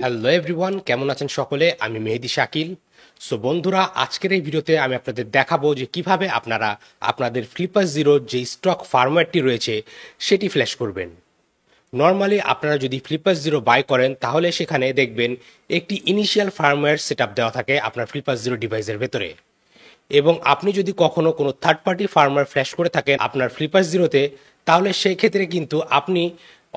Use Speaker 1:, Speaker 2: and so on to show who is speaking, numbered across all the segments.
Speaker 1: Hello everyone, কেমন আছেন সকলে? আমি মেহেদি শাকিল। সো বন্ধুরা, আজকের এই ভিডিওতে আমি আপনাদের দেখাবো যে কিভাবে আপনারা আপনাদের ফ্লিপার জিরোর যে স্টক ফার্মওয়্যারটি রয়েছে সেটি ফ্ল্যাশ করবেন। নর্মালি আপনারা যদি ফ্লিপার জিরো বাই করেন তাহলে সেখানে দেখবেন একটি ইনিশিয়াল ফার্মওয়্যার সেট দেওয়া থাকে আপনার ফ্লিপার জিরো ডিভাইসের ভেতরে। এবং আপনি যদি কখনো কোনো থার্ড পার্টি ফার্মওয়্যার ফ্ল্যাশ করে থাকেন আপনার ফ্লিপার জিরোতে, তাহলে সেই ক্ষেত্রে কিন্তু আপনি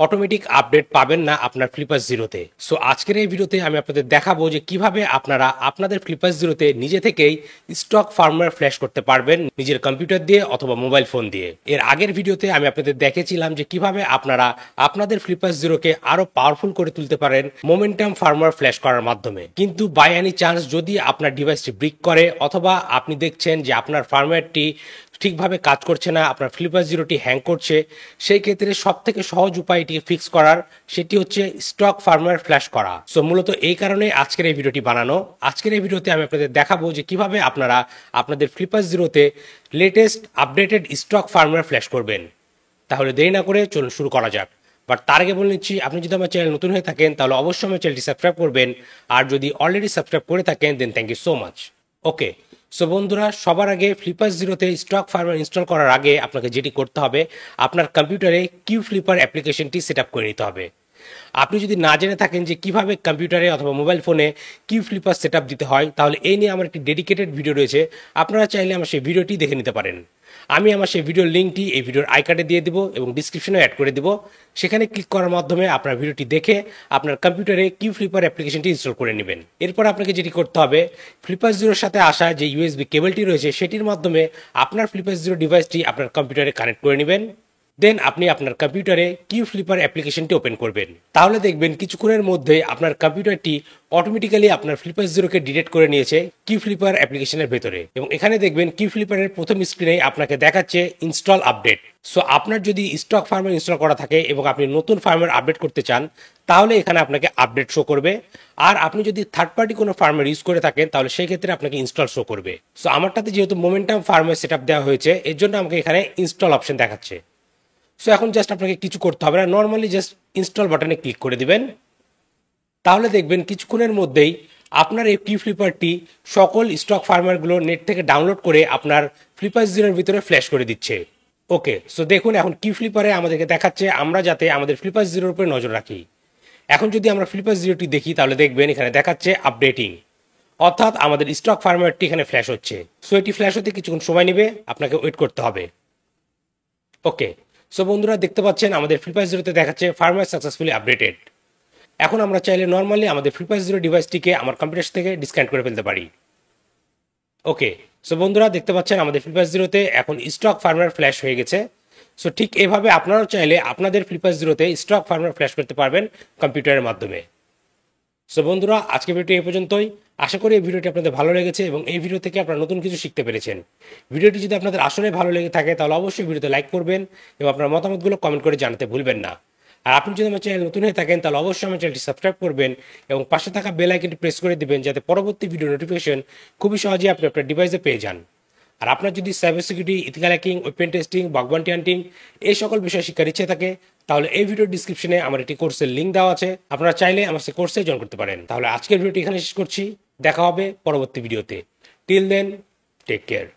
Speaker 1: অটোমেটিক আপডেট পাবেন না আপনার ফ্লিপার জিরোতে। সো আজকের এই ভিডিওতে আমি আপনাদের দেখাবো যে কিভাবে আপনারা আপনাদের ফ্লিপার জিরোতে নিজে থেকেই স্টক ফার্মওয়্যার ফ্ল্যাশ করতে পারবেন নিজের কম্পিউটার দিয়ে অথবা মোবাইল ফোন দিয়ে। এর আগের ভিডিওতে আমি আপনাদের দেখেছিলাম যে কিভাবে আপনারা আপনাদের ফ্লিপার জিরোকে আরো পাওয়ারফুল করে তুলতে পারেন মোমেন্টাম ফার্মওয়্যার ফ্ল্যাশ করার মাধ্যমে। কিন্তু বাই এনি চান্স যদি আপনার ডিভাইসটি ব্রিক করে অথবা আপনি দেখছেন যে আপনার ফার্মওয়্যারটি ঠিকভাবে কাজ করছে না, আপনার ফ্লিপার জিরোটি হ্যাং করছে, সেই ক্ষেত্রে সব থেকে সহজ উপায় এটিকে ফিক্স করার সেটি হচ্ছে স্টক ফার্মওয়্যার ফ্ল্যাশ করা। সো মূলত এই কারণে আজকের এই ভিডিওটি বানানো। আজকের এই ভিডিওতে আমি আপনাদের দেখাবো যে কিভাবে আপনারা আপনাদের ফ্লিপার জিরোতে latest updated stock firmware flash করবেন। তাহলে দেরি না করে চলুন শুরু করা যাক। বাট তার আগে বলে নিচ্ছি, আপনি যদি আমার চ্যানেল নতুন হয়ে থাকেন তাহলে অবশ্যই আমার চ্যানেলটি সাবস্ক্রাইব করবেন, আর যদি অলরেডি সাবস্ক্রাইব করে থাকেন then thank you so much. Okay, so বন্ধুরা, সবার আগে ফ্লিপার জিরোতে স্টক ফার্মওয়্যার ইনস্টল করার আগে আপনাকে যেটি করতে হবে, আপনার কম্পিউটারে কিউ ফ্লিপার অ্যাপ্লিকেশনটি সেট আপ করে নিতে হবে। আপনি যদি না জেনে থাকেন যে কিভাবে কম্পিউটারে অথবা মোবাইল ফোনে কিউ ফ্লিপার সেট আপ দিতে হয়, তাহলে এই নিয়ে আমার একটি ডেডিকেটেড ভিডিও রয়েছে, আপনারা চাইলে আমার সেই ভিডিওটি দেখে নিতে পারেন। আমি আমার সেই ভিডিওর লিঙ্কটি এই ভিডিওর আই কার্ডে দিয়ে দিব এবং ডিসক্রিপশনে অ্যাড করে দিব। সেখানে ক্লিক করার মাধ্যমে আপনার ভিডিওটি দেখে আপনার কম্পিউটারে কিউ ফ্লিপার অ্যাপ্লিকেশনটি ইনস্টল করে নেবেন। এরপর আপনাকে যেটি করতে হবে, ফ্লিপার জিরোর সাথে আসা যে ইউএসবি কেবলটি রয়েছে সেটির মাধ্যমে আপনার ফ্লিপার জিরো ডিভাইসটি আপনার কম্পিউটারে কানেক্ট করে নেবেন। দেন আপনি আপনার কম্পিউটারে কিউ ফ্লিপার অ্যাপ্লিকেশনটি ওপেন করবেন। তাহলে দেখবেন কিছুক্ষণের মধ্যে আপনার কম্পিউটারটি অটোমেটিক্যালি আপনার ফ্লিপার জিরোকে ডিটেক্ট করে নিয়েছে কিউ ফ্লিপার অ্যাপ্লিকেশনের ভেতরে। এবং এখানে দেখবেন কিউ ফ্লিপারের প্রথম স্ক্রিনে আপনাকে দেখাচ্ছে ইনস্টল আপডেট। সো আপনার যদি স্টক ফার্মওয়্যার ইনস্টল করা থাকে এবং আপনি নতুন ফার্মওয়্যার আপডেট করতে চান, তাহলে এখানে আপনাকে আপডেট শো করবে। আর আপনি যদি থার্ড পার্টি কোনো ফার্মওয়্যার ইউজ করে থাকেন তাহলে সেই ক্ষেত্রে আপনাকে ইনস্টল শো করবে। সো আমারটাতে যেহেতু মোমেন্টাম ফার্মওয়্যার সেট আপ দেওয়া হয়েছে, এর জন্য আমাকে এখানে ইনস্টল অপশন দেখাচ্ছে। সো এখন জাস্ট আপনাকে কিছু করতে হবে না, নর্মালি জাস্ট ইনস্টল বাটনে ক্লিক করে দিবেন। তাহলে দেখবেন কিছুক্ষণের মধ্যেই আপনার এই কিউ ফ্লিপারটি সকল স্টক ফার্মওয়্যারগুলো নেট থেকে ডাউনলোড করে আপনার ফ্লিপার জিরোর ভিতরে ফ্ল্যাশ করে দিচ্ছে। ওকে, সো দেখুন এখন কিউ ফ্লিপারে আমাদেরকে দেখাচ্ছে আমরা যাতে আমাদের ফ্লিপার জিরোর উপরে নজর রাখি। এখন যদি আমরা ফ্লিপার জিরোটি দেখি তাহলে দেখবেন এখানে দেখাচ্ছে আপডেটিং, অর্থাৎ আমাদের স্টক ফার্মওয়্যারটি এখানে ফ্ল্যাশ হচ্ছে। সো এটি ফ্ল্যাশ হতে কিছুক্ষণ সময় নেবে, আপনাকে ওয়েট করতে হবে। ওকে, সো বন্ধুরা দেখতে পাচ্ছেন আমাদের ফ্লিপার জিরোতে দেখাচ্ছে ফার্মওয়্যার সাকসেসফুলি আপডেটেড। এখন আমরা চাইলে নর্মালি আমাদের ফ্লিপার জিরো ডিভাইসটিকে আমার কম্পিউটার থেকে ডিসকানেক্ট করে ফেলতে পারি। ওকে, সো বন্ধুরা দেখতে পাচ্ছেন আমাদের ফ্লিপার জিরোতে এখন স্টক ফার্মওয়্যার ফ্ল্যাশ হয়ে গেছে। সো ঠিক এভাবে আপনারাও চাইলে আপনাদের ফ্লিপার জিরোতে স্টক ফার্মওয়্যার ফ্ল্যাশ করতে পারবেন কম্পিউটারের মাধ্যমে। সো বন্ধুরা, আজকে ভিডিওটি এই পর্যন্তই। আশা করি এই ভিডিওটি আপনাদের ভালো লেগেছে এবং এই ভিডিও থেকে আপনারা নতুন কিছু শিখতে পেরেছেন। ভিডিওটি যদি আপনাদের আসলে ভালো লেগে থাকে তাহলে অবশ্যই ভিডিওতে লাইক করবেন এবং আপনার মতামতগুলো কমেন্ট করে জানাতে ভুলবেন না। আর আপনি যদি আমার চ্যানেল নতুন হয়ে থাকেন তাহলে অবশ্যই আমার চ্যানেলটি সাবস্ক্রাইব করবেন এবং পাশে থাকা বেল আইকনটি প্রেস করে দিবেন যাতে পরবর্তী ভিডিও নোটিফিকেশন খুবই সহজেই আপনি আপনার ডিভাইসে পেয়ে যান। আর আপনার যদি cyber security, ethical hacking, open testing, bug bounty hunting এই সকল বিষয়ে শিক্ষার ইচ্ছে থাকে, তাহলে এই ভিডিওর ডিসক্রিপশনে আমার একটি কোর্সের লিঙ্ক দেওয়া আছে, আপনারা চাইলে আমার সেই কোর্সে জয়েন করতে পারেন। তাহলে আজকের ভিডিওটি এখানে শেষ করছি, দেখা হবে পরবর্তী ভিডিওতে। Till then, take care.